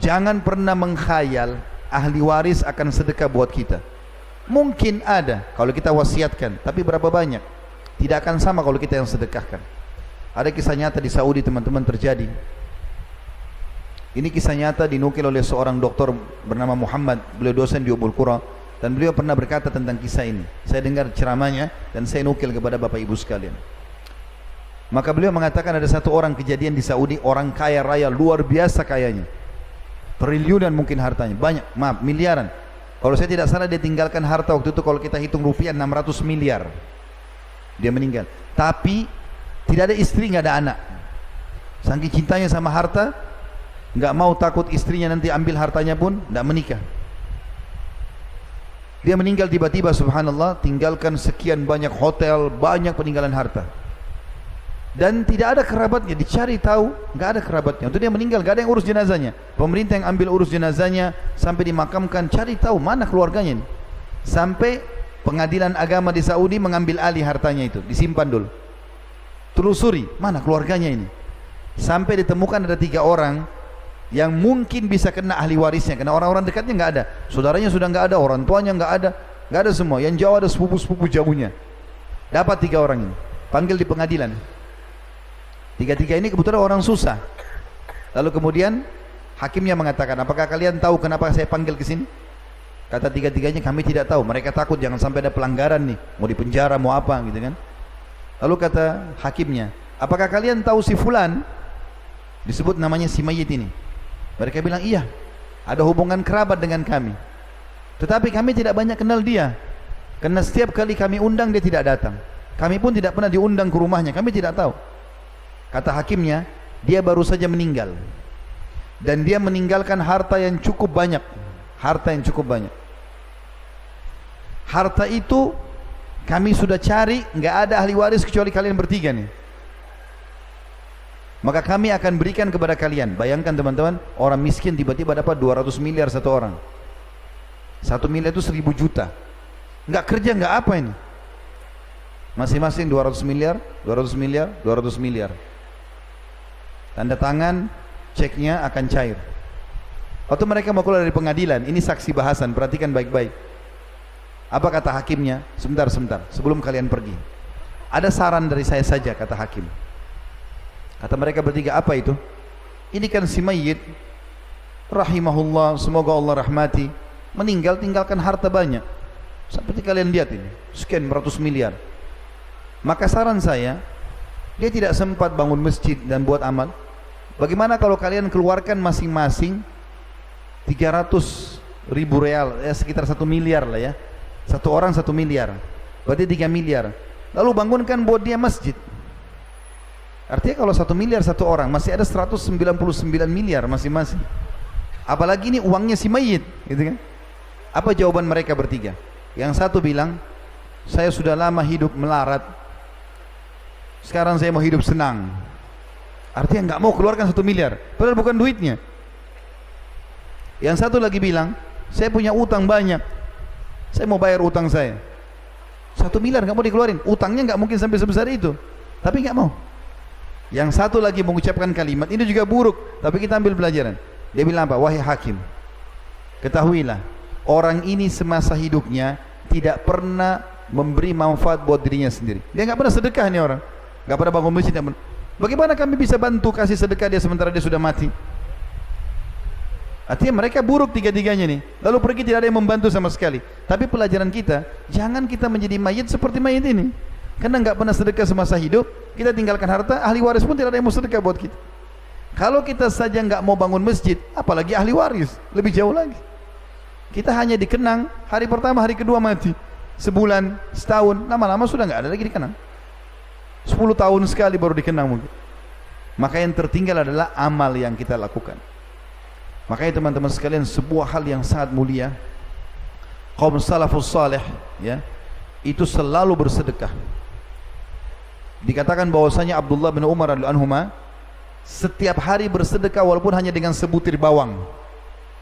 Jangan pernah mengkhayal ahli waris akan sedekah buat kita. Mungkin ada kalau kita wasiatkan, tapi berapa banyak? Tidak akan sama kalau kita yang sedekahkan. Ada kisah nyata di Saudi teman-teman terjadi. Ini kisah nyata dinukil oleh seorang doktor bernama Muhammad. Beliau dosen di Ummul Qura dan beliau pernah berkata tentang kisah ini. Saya dengar ceramahnya dan saya nukil kepada Bapak Ibu sekalian. Maka beliau mengatakan ada satu orang kejadian di Saudi, orang kaya raya, luar biasa kayanya. Triliunan mungkin hartanya, banyak, maaf, miliaran. Kalau saya tidak salah dia tinggalkan harta waktu itu kalau kita hitung rupiah 600 miliar. Dia meninggal. Tapi tidak ada istri, nggak ada anak. Saking cintanya sama harta, nggak mau takut istrinya nanti ambil hartanya pun, nggak menikah. Dia meninggal tiba-tiba, subhanallah, tinggalkan sekian banyak hotel, banyak peninggalan harta. Dan tidak ada kerabatnya, dicari tahu, nggak ada kerabatnya. Untuk dia meninggal, nggak ada yang urus jenazahnya. Pemerintah yang ambil urus jenazahnya sampai dimakamkan, cari tahu mana keluarganya ini. Sampai pengadilan agama di Saudi mengambil alih hartanya itu, disimpan dulu. Telusuri, mana keluarganya ini. Sampai ditemukan ada 3 orang yang mungkin bisa kena ahli warisnya, karena orang-orang dekatnya nggak ada, saudaranya sudah nggak ada, orang tuanya nggak ada semua. Yang jauh ada sepupu-sepupu jauhnya. Dapat 3 orang ini, panggil di pengadilan. 3 ini kebetulan orang susah. Lalu kemudian hakimnya mengatakan, apakah kalian tahu kenapa saya panggil ke sini? Kata 3-nya, kami tidak tahu. Mereka takut jangan sampai ada pelanggaran nih, mau dipenjara, mau apa gitu kan. Lalu kata hakimnya, apakah kalian tahu si fulan? Disebut namanya si mayit ini. Mereka bilang, iya, ada hubungan kerabat dengan kami. Tetapi kami tidak banyak kenal dia, karena setiap kali kami undang dia tidak datang. Kami pun tidak pernah diundang ke rumahnya, kami tidak tahu. Kata hakimnya, dia baru saja meninggal. Dan dia meninggalkan harta yang cukup banyak. Harta yang cukup banyak. Harta itu kami sudah cari, nggak ada ahli waris kecuali kalian bertiga nih. Maka kami akan berikan kepada kalian. Bayangkan teman-teman, orang miskin tiba-tiba dapat 200 miliar satu orang. 1 miliar itu 1000 juta. Nggak kerja, nggak apa ini. Masing-masing 200 miliar, 200 miliar, 200 miliar. Tanda tangan, ceknya akan cair. Waktu mereka mau keluar dari pengadilan, ini saksi bahasan, perhatikan baik-baik. Apa kata hakimnya? Sebentar, sebelum kalian pergi. Ada saran dari saya saja, kata hakim. Kata mereka bertiga, apa itu? Ini kan si mayit, rahimahullah, semoga Allah rahmati, meninggal tinggalkan harta banyak. Seperti kalian lihat ini, sekian ratus miliar. Maka saran saya, dia tidak sempat bangun masjid dan buat amal. Bagaimana kalau kalian keluarkan masing-masing 300.000 real, ya sekitar 1 miliar lah ya. Satu orang 1 miliar, berarti 3 miliar. Lalu bangunkan buat dia masjid. Artinya kalau 1 miliar satu orang, masih ada 199 miliar masing-masing. Apalagi ini uangnya si mayit, gitu kan? Apa jawaban mereka bertiga? Yang satu bilang, saya sudah lama hidup melarat, sekarang saya mau hidup senang. Artinya nggak mau keluarkan 1 miliar, padahal bukan duitnya. Yang satu lagi bilang, saya punya utang banyak, saya mau bayar utang saya. 1 miliar nggak mau dikeluarin, utangnya nggak mungkin sampai sebesar itu, tapi nggak mau. Yang satu lagi mengucapkan kalimat, ini juga buruk, tapi kita ambil pelajaran. Dia bilang apa? Wahai hakim, ketahuilah, orang ini semasa hidupnya tidak pernah memberi manfaat buat dirinya sendiri. Dia nggak pernah sedekah nih orang, nggak pernah bangun masjid. Bagaimana kami bisa bantu kasih sedekah dia sementara dia sudah mati? Artinya mereka buruk 3-tiganya nih. Lalu pergi tidak ada yang membantu sama sekali. Tapi pelajaran kita, jangan kita menjadi mayit seperti mayit ini. Karena nggak pernah sedekah semasa hidup, kita tinggalkan harta, ahli waris pun tidak ada yang mau sedekah buat kita. Kalau kita saja nggak mau bangun masjid, apalagi ahli waris, lebih jauh lagi. Kita hanya dikenang hari pertama, hari kedua mati. Sebulan, setahun, lama-lama sudah nggak ada lagi dikenang. 10 tahun sekali baru dikenang mungkin. Maka yang tertinggal adalah amal yang kita lakukan. Makanya teman-teman sekalian, sebuah hal yang sangat mulia, kaum salafus saleh ya, itu selalu bersedekah. Dikatakan bahwasanya Abdullah bin Umar radhiyallahu anhuma setiap hari bersedekah walaupun hanya dengan sebutir bawang.